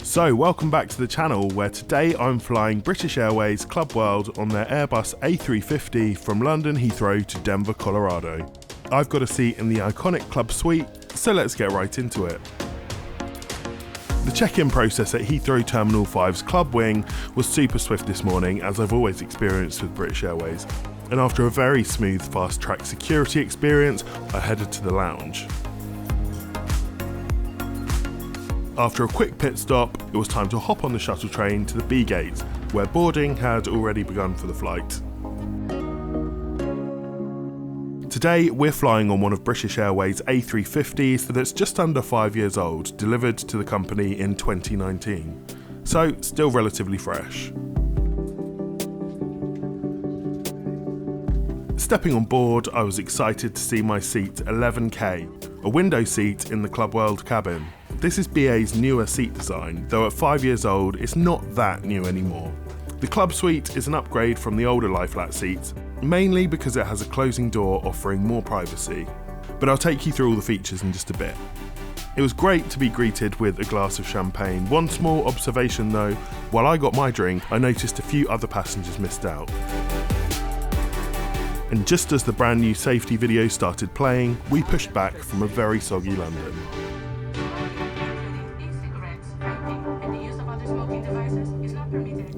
So welcome back to the channel, where today I'm flying British Airways Club World on their Airbus A350 from London Heathrow to Denver, Colorado. I've got a seat in the iconic club suite, so let's get right into it. The check-in process at Heathrow Terminal 5's Club Wing was super swift this morning, as I've always experienced with British Airways. And after a very smooth fast-track security experience, I headed to the lounge. After a quick pit stop, it was time to hop on the shuttle train to the B gate, where boarding had already begun for the flight. Today, we're flying on one of British Airways' A350s that's just under 5 years old, delivered to the company in 2019. So, still relatively fresh. Stepping on board, I was excited to see my seat 11K, a window seat in the Club World cabin. This is BA's newer seat design, though at 5 years old, it's not that new anymore. The Club Suite is an upgrade from the older lie-flat seats, mainly because it has a closing door offering more privacy. But I'll take you through all the features in just a bit. It was great to be greeted with a glass of champagne. One small observation though, while I got my drink, I noticed a few other passengers missed out. And just as the brand new safety video started playing, we pushed back from a very soggy London.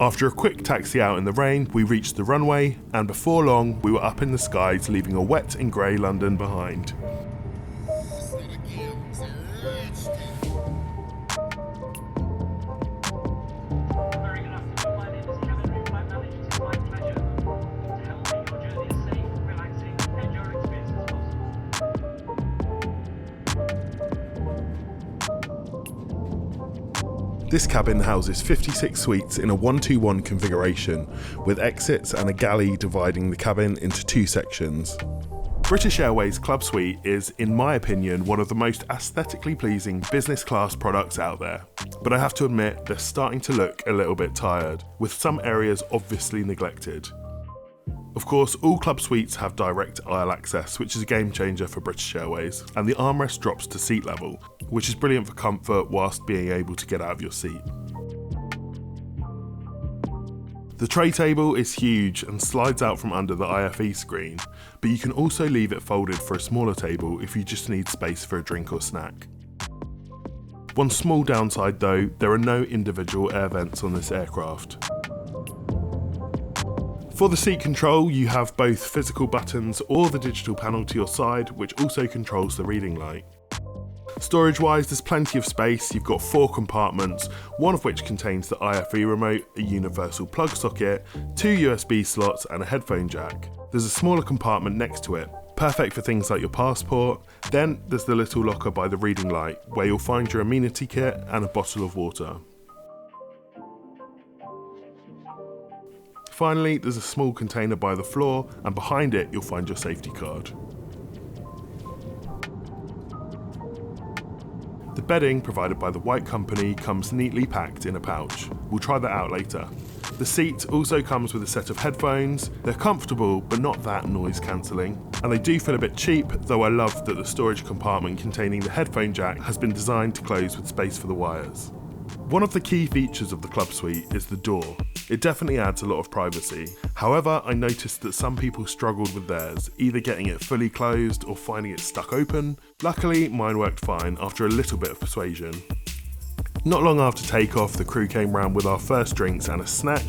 After a quick taxi out in the rain, we reached the runway, and before long, we were up in the skies, leaving a wet and grey London behind. This cabin houses 56 suites in a 1-2-1 configuration, with exits and a galley dividing the cabin into two sections. British Airways Club Suite is, in my opinion, one of the most aesthetically pleasing business class products out there. But I have to admit, they're starting to look a little bit tired, with some areas obviously neglected. Of course, all club suites have direct aisle access, which is a game changer for British Airways, and the armrest drops to seat level, which is brilliant for comfort whilst being able to get out of your seat. The tray table is huge and slides out from under the IFE screen, but you can also leave it folded for a smaller table if you just need space for a drink or snack. One small downside though, there are no individual air vents on this aircraft. For the seat control, you have both physical buttons or the digital panel to your side, which also controls the reading light. Storage-wise, there's plenty of space. You've got 4 compartments, one of which contains the IFE remote, a universal plug socket, 2 USB slots and a headphone jack. There's a smaller compartment next to it, perfect for things like your passport. Then there's the little locker by the reading light, where you'll find your amenity kit and a bottle of water. Finally, there's a small container by the floor, and behind it you'll find your safety card. The bedding provided by the White Company comes neatly packed in a pouch. We'll try that out later. The seat also comes with a set of headphones. They're comfortable, but not that noise cancelling. And they do feel a bit cheap, though I love that the storage compartment containing the headphone jack has been designed to close with space for the wires. One of the key features of the Club Suite is the door. It definitely adds a lot of privacy. However, I noticed that some people struggled with theirs, either getting it fully closed or finding it stuck open. Luckily, mine worked fine after a little bit of persuasion. Not long after takeoff, the crew came round with our first drinks and a snack,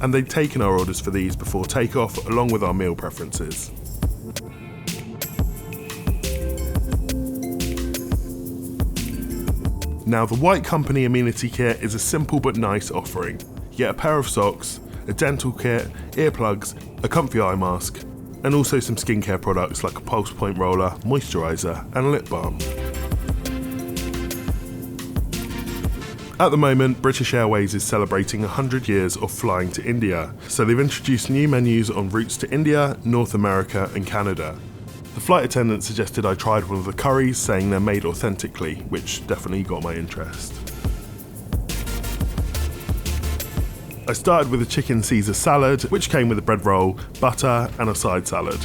and they'd taken our orders for these before takeoff, along with our meal preferences. Now, the White Company amenity kit is a simple but nice offering. You get a pair of socks, a dental kit, earplugs, a comfy eye mask, and also some skincare products like a pulse point roller, moisturiser, and a lip balm. At the moment, British Airways is celebrating 100 years of flying to India, so they've introduced new menus on routes to India, North America, and Canada. The flight attendant suggested I tried one of the curries, saying they're made authentically, which definitely got my interest. I started with a chicken Caesar salad, which came with a bread roll, butter, and a side salad.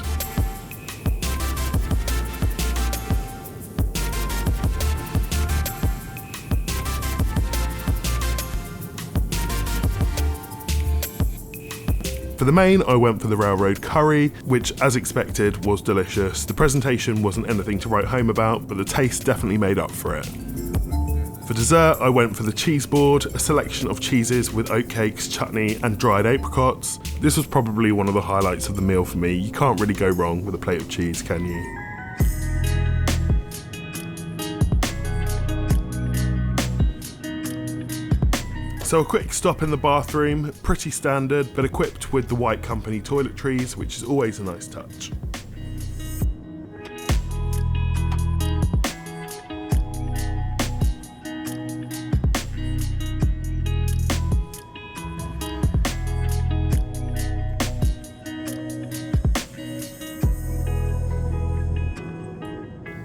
For the main, I went for the railroad curry, which as expected was delicious. The presentation wasn't anything to write home about, but the taste definitely made up for it. For dessert, I went for the cheese board, a selection of cheeses with oatcakes, chutney and dried apricots. This was probably one of the highlights of the meal for me. You can't really go wrong with a plate of cheese, can you? So a quick stop in the bathroom, pretty standard, but equipped with the White Company toiletries, which is always a nice touch.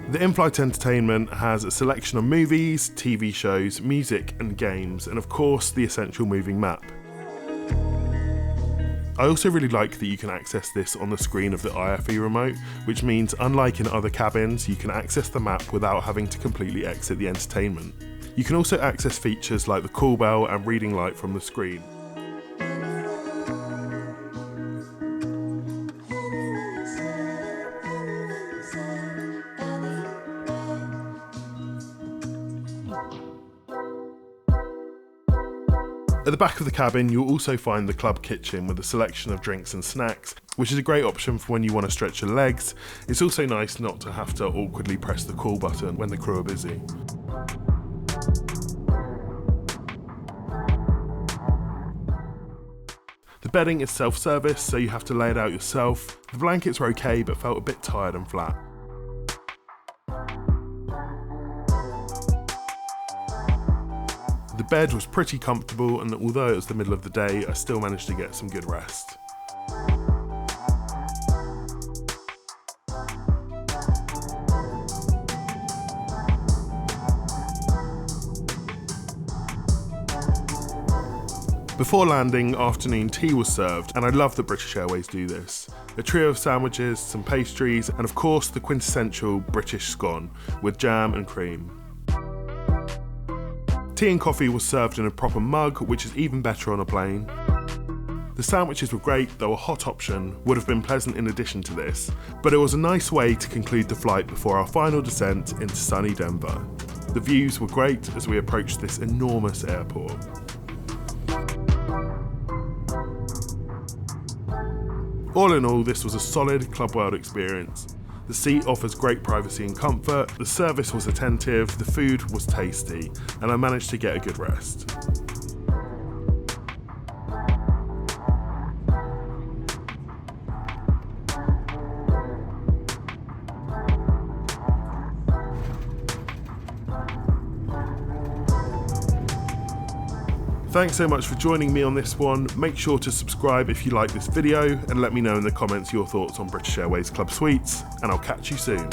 The in-flight entertainment has a selection of movies, TV shows, music and games, and of course the essential moving map. I also really like that you can access this on the screen of the IFE remote, which means unlike in other cabins, you can access the map without having to completely exit the entertainment. You can also access features like the call bell and reading light from the screen. At the back of the cabin, you'll also find the club kitchen with a selection of drinks and snacks, which is a great option for when you want to stretch your legs. It's also nice not to have to awkwardly press the call button when the crew are busy. The bedding is self-service, so you have to lay it out yourself. The blankets were okay, but felt a bit tired and flat. The bed was pretty comfortable, and although it was the middle of the day, I still managed to get some good rest. Before landing, afternoon tea was served, and I love that British Airways do this. A trio of sandwiches, some pastries, and of course the quintessential British scone with jam and cream. Tea and coffee was served in a proper mug, which is even better on a plane. The sandwiches were great, though a hot option would have been pleasant in addition to this, but it was a nice way to conclude the flight before our final descent into sunny Denver. The views were great as we approached this enormous airport. All in all, this was a solid Club World experience. The seat offers great privacy and comfort, the service was attentive, the food was tasty, and I managed to get a good rest. Thanks so much for joining me on this one. Make sure to subscribe if you like this video and let me know in the comments your thoughts on British Airways Club Suites, and I'll catch you soon.